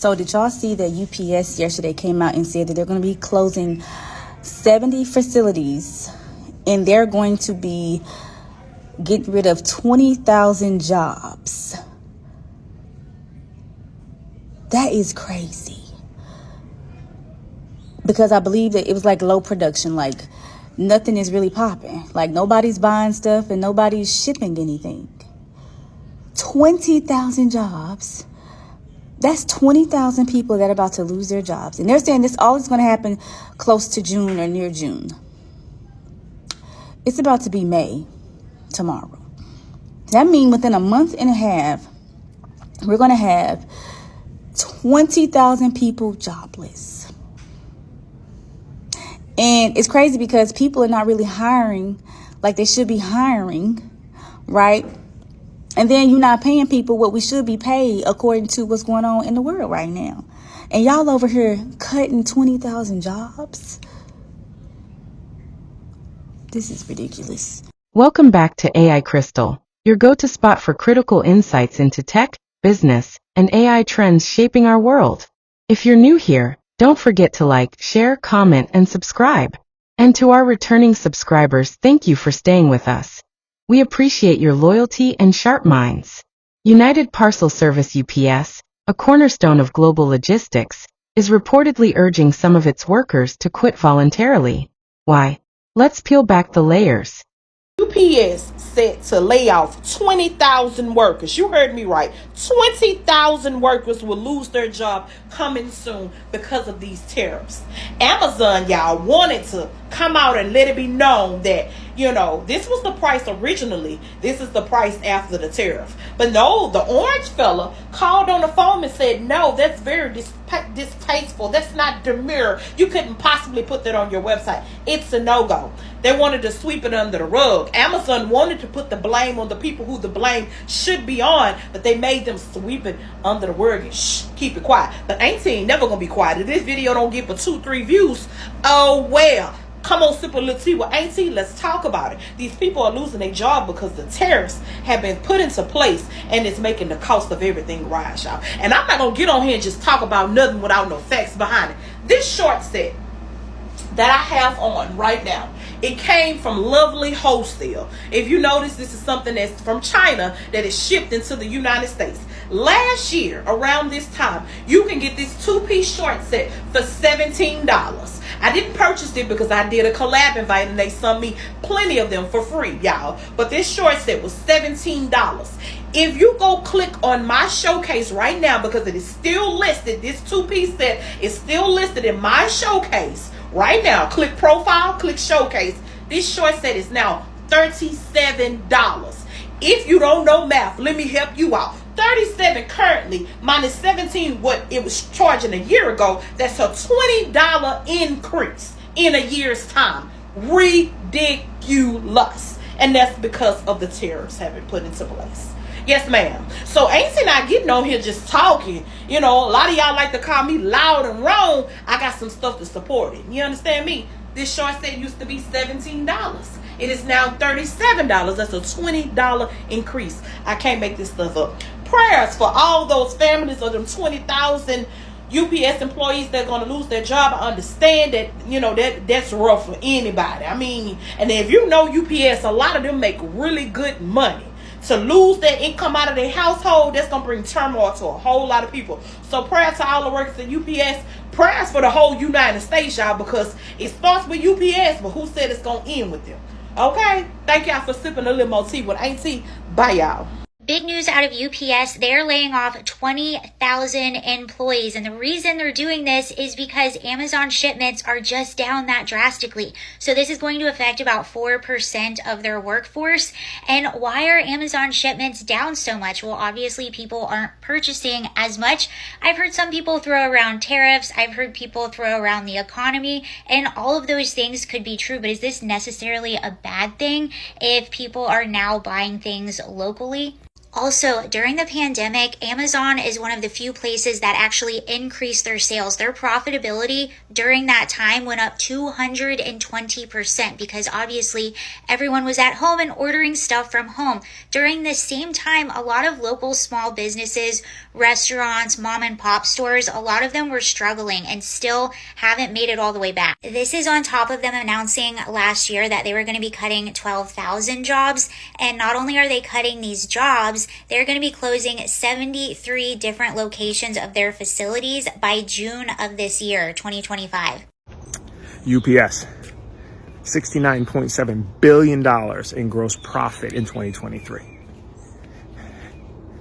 So did y'all see that UPS yesterday came out and said that they're going to be closing 70 facilities and they're going to be getting rid of 20,000 jobs? That is crazy. Because I believe that it was like low production, like nothing is really popping. Like nobody's buying stuff and nobody's shipping anything. 20,000 jobs. That's 20,000 people that are about to lose their jobs. And they're saying this all is going to happen close to June or near June. It's about to be May tomorrow. That means within a month and a half, we're going to have 20,000 people jobless. And it's crazy because people are not really hiring like they should be hiring, right? And then you're not paying people what we should be paid according to what's going on in the world right now. And y'all over here cutting 20,000 jobs. This is ridiculous. Welcome back to AI Crystal, your go-to spot for critical insights into tech, business, and AI trends shaping our world. If you're new here, don't forget to like, share, comment, and subscribe. And to our returning subscribers, thank you for staying with us. We appreciate your loyalty and sharp minds. United Parcel Service UPS, a cornerstone of global logistics, is reportedly urging some of its workers to quit voluntarily. Why? Let's peel back the layers. UPS set to lay off 20,000 workers. You heard me right. 20,000 workers will lose their job coming soon because of these tariffs. Amazon, y'all, wanted to come out and let it be known that, this was the price originally. This is the price after the tariff. But no, the orange fella called on the phone and said, no, that's very distasteful. That's not demure. You couldn't possibly put that on your website. It's a no-go. They wanted to sweep it under the rug. Amazon wanted to put the blame on the people who the blame should be on, but they made them sweep it under the rug and keep it quiet. But ain't never gonna be quiet. If this video don't get but 2-3 views, oh well. Come on, sip a little tea with Auntie. Let's talk about it. These people are losing their job because the tariffs have been put into place and it's making the cost of everything rise, y'all. And I'm not going to get on here and just talk about nothing without no facts behind it. This short set that I have on right now, it came from Lovely Wholesale. If you notice, this is something that's from China that is shipped into the United States. Last year, around this time, you can get this 2-piece short set for $17. I didn't purchase it because I did a collab invite and they sent me plenty of them for free, y'all. But this short set was $17. If you go click on my showcase right now, because it is still listed, this 2-piece set is still listed in my showcase right now. Click profile, click showcase. This short set is now $37. If you don't know math, let me help you out. 37 currently minus 17 what it was charging a year ago. That's a $20 increase in a year's time. Ridiculous. And that's because of the tariffs having put into place. Yes, ma'am. So ain't not getting on here just talking. A lot of y'all like to call me loud and wrong. I got some stuff to support it. You understand me? This short set used to be $17. It is now $37. That's a $20 increase. I can't make this stuff up. Prayers for all those families of them 20,000 UPS employees that are going to lose their job. I understand that, that's rough for anybody. I mean, and if you know UPS, a lot of them make really good money. To lose their income out of their household, that's going to bring turmoil to a whole lot of people. So prayers to all the workers at UPS. Prayers for the whole United States, y'all, because it starts with UPS, but who said it's going to end with them? Okay? Thank y'all for sipping a little more tea with Auntie. Bye, y'all. Big news out of UPS. They're laying off 20,000 employees. And the reason they're doing this is because Amazon shipments are just down that drastically. So this is going to affect about 4% of their workforce. And why are Amazon shipments down so much? Well, obviously people aren't purchasing as much. I've heard some people throw around tariffs. I've heard people throw around the economy. And all of those things could be true. But is this necessarily a bad thing if people are now buying things locally? Also, during the pandemic, Amazon is one of the few places that actually increased their sales. Their profitability during that time went up 220% because obviously everyone was at home and ordering stuff from home. During this same time, a lot of local small businesses, restaurants, mom and pop stores, a lot of them were struggling and still haven't made it all the way back. This is on top of them announcing last year that they were going to be cutting 12,000 jobs. And not only are they cutting these jobs, they're going to be closing 73 different locations of their facilities by June of this year, 2025. UPS, $69.7 billion in gross profit in 2023.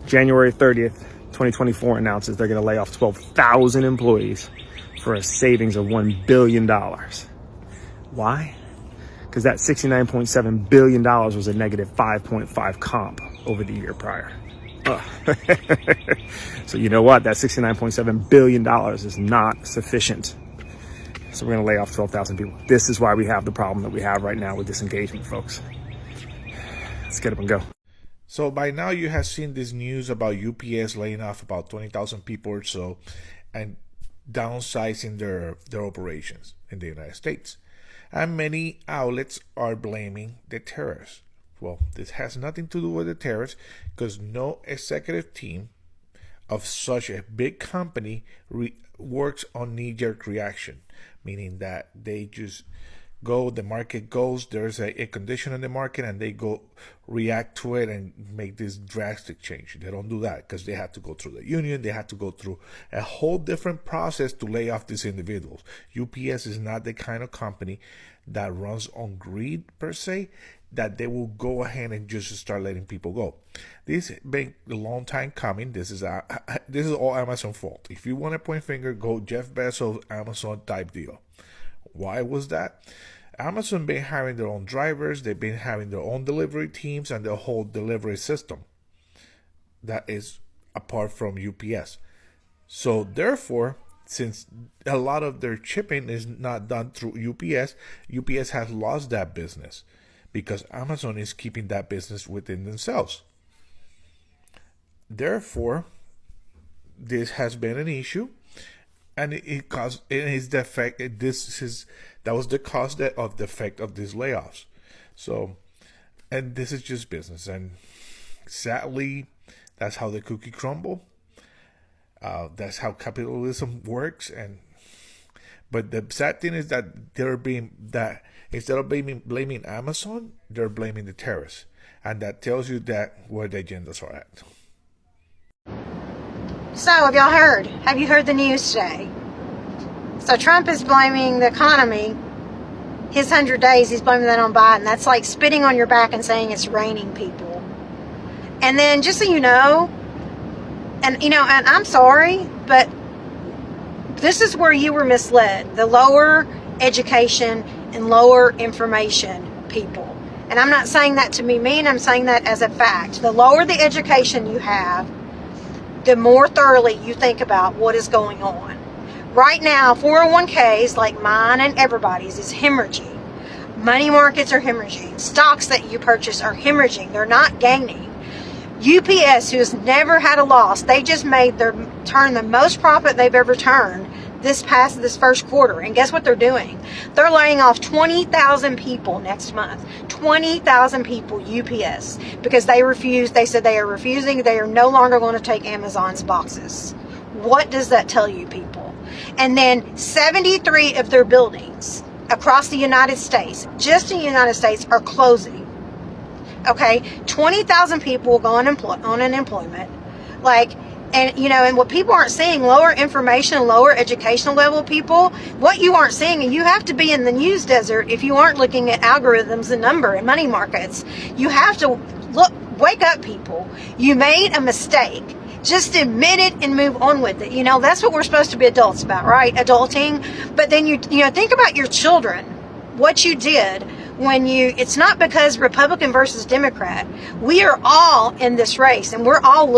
January 30th, 2024 announces they're going to lay off 12,000 employees for a savings of $1 billion. Why? Because that $69.7 billion was a negative 5.5 comp over the year prior. So you know what? That $69.7 billion is not sufficient. So we're going to lay off 12,000 people. This is why we have the problem that we have right now with disengagement, folks. Let's get up and go. So by now you have seen this news about UPS laying off about 20,000 people or so and downsizing their operations in the United States. And many outlets are blaming the tariffs. Well, this has nothing to do with the tariffs because no executive team of such a big company works on knee-jerk reaction, meaning that they just go, the market goes, there's a condition in the market and they go react to it and make this drastic change. They don't do that because they have to go through the union. They have to go through a whole different process to lay off these individuals. UPS is not the kind of company that runs on greed per se, that they will go ahead and just start letting people go. This has been a long time coming. This is all Amazon's fault. If you want to point finger, go Jeff Bezos, Amazon type deal. Why was that? Amazon been having their own drivers, they've been having their own delivery teams and their whole delivery system that is apart from UPS. So therefore, since a lot of their shipping is not done through UPS, UPS has lost that business because Amazon is keeping that business within themselves. Therefore, this has been an issue. And that was the cause of the effect of these layoffs. So, and this is just business, and sadly, that's how the cookie crumble. That's how capitalism works. But the sad thing is that instead of blaming Amazon, they're blaming the terrorists, and that tells you that where the agendas are at. So, have y'all heard? Have you heard the news today? So Trump is blaming the economy. His 100 days, he's blaming that on Biden. That's like spitting on your back and saying it's raining people. And then, just so you know, and I'm sorry, but this is where you were misled. The lower education and lower information people. And I'm not saying that to be mean, I'm saying that as a fact. The lower the education you have, the more thoroughly you think about what is going on. Right now, 401ks like mine and everybody's is hemorrhaging. Money markets are hemorrhaging. Stocks that you purchase are hemorrhaging. They're not gaining. UPS, who has never had a loss, they just made their turn the most profit they've ever turned this first quarter. And guess what they're doing? They're laying off 20,000 people next month. 20,000 people, UPS, because they said they are refusing, they are no longer going to take Amazon's boxes. What does that tell you, people? And then 73 of their buildings across the United States, just in the United States, are closing. Okay, 20,000 people will go on unemployment. And what people aren't seeing, lower information, lower educational level people, what you aren't seeing, and you have to be in the news desert if you aren't looking at algorithms and number and money markets. You have to wake up, people. You made a mistake. Just admit it and move on with it. That's what we're supposed to be adults about, right? Adulting. But then you think about your children, what you did it's not because Republican versus Democrat. We are all in this race, and we're all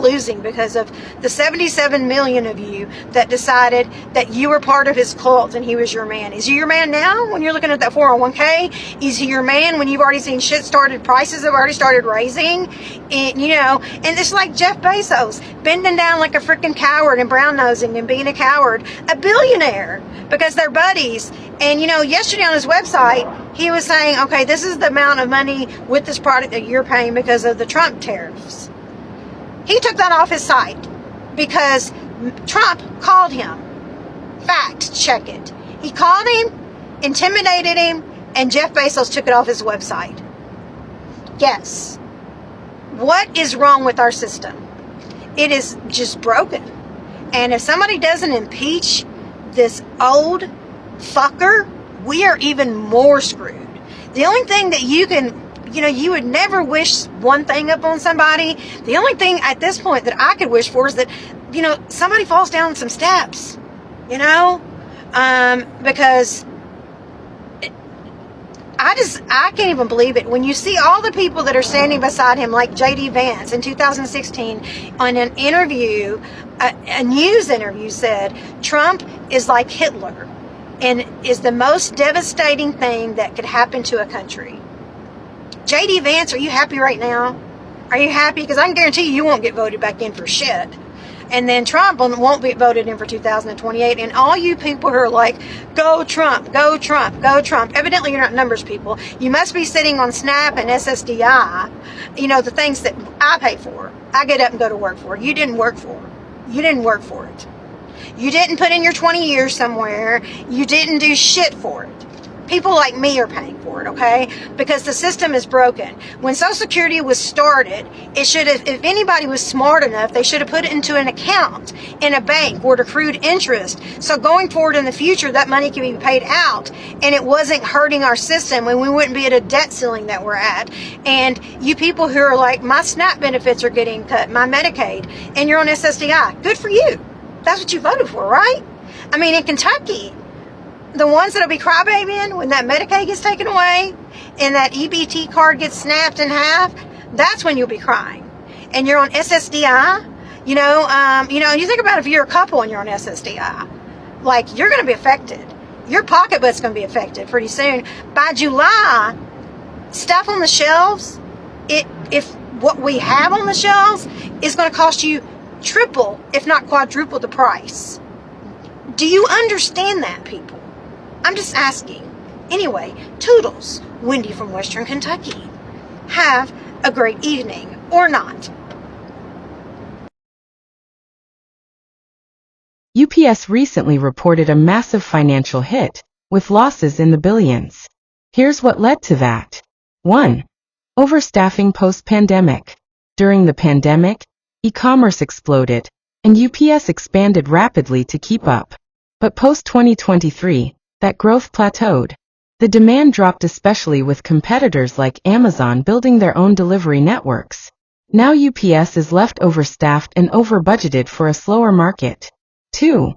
losing because of the 77 million of you that decided that you were part of his cult and he was your man. Is he your man now when you're looking at that 401k? Is he your man when you've already seen prices have already started raising? And and it's like Jeff Bezos bending down like a freaking coward and brown nosing and being a coward, a billionaire, because they're buddies. And yesterday on his website, he was saying, okay, this is the amount of money with this product that you're paying because of the Trump tariffs. He took that off his site because Trump called him. Fact check it. He called him, intimidated him, and Jeff Bezos took it off his website. Yes. What is wrong with our system? It is just broken. And if somebody doesn't impeach this old fucker, we are even more screwed. The only thing that you can, you would never wish one thing upon somebody. The only thing at this point that I could wish for is that, somebody falls down some steps, because I can't even believe it. When you see all the people that are standing beside him, like J.D. Vance in 2016 on an interview, a news interview, said Trump is like Hitler and is the most devastating thing that could happen to a country. J.D. Vance, are you happy right now? Are you happy? Because I can guarantee you won't get voted back in for shit. And then Trump won't be voted in for 2028. And all you people who are like, go Trump, go Trump, go Trump. Evidently you're not numbers people. You must be sitting on SNAP and SSDI, the things that I pay for. I get up and go to work for. You didn't work for. You didn't work for it. You didn't put in your 20 years somewhere. You didn't do shit for it. People like me are paying for it, okay? Because the system is broken. When Social Security was started, it should have, if anybody was smart enough, they should have put it into an account in a bank where it accrued interest. So going forward in the future, that money can be paid out and it wasn't hurting our system and we wouldn't be at a debt ceiling that we're at. And you people who are like, my SNAP benefits are getting cut, my Medicaid, and you're on SSDI, good for you. That's what you voted for, right? I mean, in Kentucky, the ones that'll be crybabying when that Medicaid gets taken away and that EBT card gets snapped in half, that's when you'll be crying. And you're on SSDI, you think about if you're a couple and you're on SSDI, like you're going to be affected. Your pocketbook's going to be affected pretty soon. By July, stuff on the shelves, if what we have on the shelves is going to cost you triple, if not quadruple the price. Do you understand that, people? I'm just asking. Anyway, toodles, Wendy from Western Kentucky. Have a great evening, or not. UPS recently reported a massive financial hit, with losses in the billions. Here's what led to that. 1. Overstaffing post-pandemic. During the pandemic, e-commerce exploded, and UPS expanded rapidly to keep up. But post-2023, that growth plateaued. The demand dropped, especially with competitors like Amazon building their own delivery networks. Now UPS is left overstaffed and over-budgeted for a slower market. 2.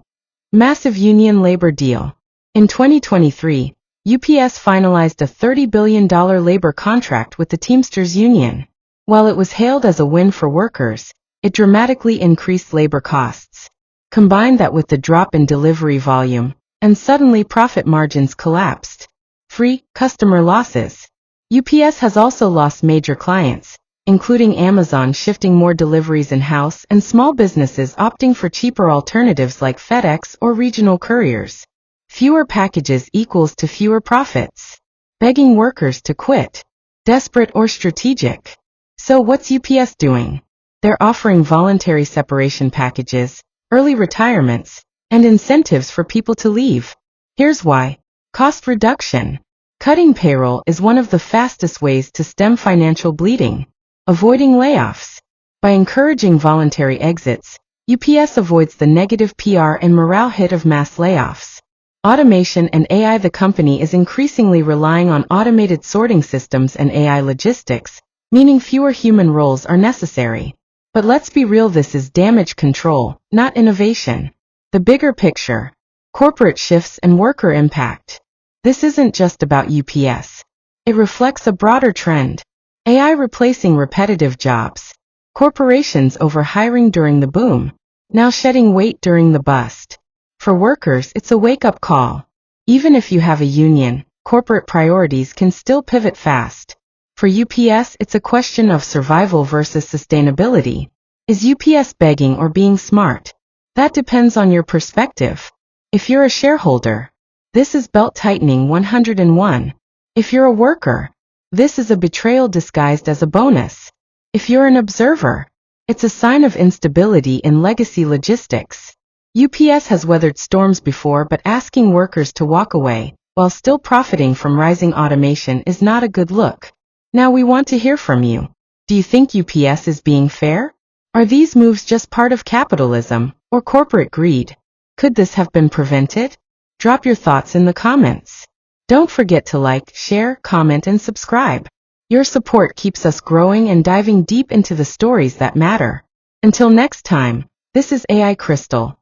Massive union labor deal. In 2023, UPS finalized a $30 billion labor contract with the Teamsters Union. While it was hailed as a win for workers, it dramatically increased labor costs. Combine that with the drop in delivery volume, and suddenly profit margins collapsed. 3. Customer losses. UPS has also lost major clients, including Amazon shifting more deliveries in-house and small businesses opting for cheaper alternatives like FedEx or regional couriers. Fewer packages equals to fewer profits. Begging workers to quit. Desperate or strategic. So what's UPS doing? They're offering voluntary separation packages, early retirements, and incentives for people to leave. Here's why. Cost reduction. Cutting payroll is one of the fastest ways to stem financial bleeding. Avoiding layoffs. By encouraging voluntary exits, UPS avoids the negative PR and morale hit of mass layoffs. Automation and AI. The company is increasingly relying on automated sorting systems and AI logistics, meaning fewer human roles are necessary. But let's be real, this is damage control, not innovation. The bigger picture. Corporate shifts and worker impact. this isn't just about UPS. It reflects a broader trend. AI replacing repetitive jobs. Corporations overhiring during the boom, now shedding weight during the bust. For workers, it's a wake-up call. Even if you have a union, corporate priorities can still pivot fast. For UPS, it's a question of survival versus sustainability. Is UPS begging or being smart? That depends on your perspective. If you're a shareholder, this is belt-tightening 101. If you're a worker, this is a betrayal disguised as a bonus. If you're an observer, it's a sign of instability in legacy logistics. UPS has weathered storms before, but asking workers to walk away while still profiting from rising automation is not a good look. Now we want to hear from you. Do you think UPS is being fair? Are these moves just part of capitalism or corporate greed? Could this have been prevented? Drop your thoughts in the comments. Don't forget to like, share, comment, and subscribe. Your support keeps us growing and diving deep into the stories that matter. Until next time, this is AI Crystal.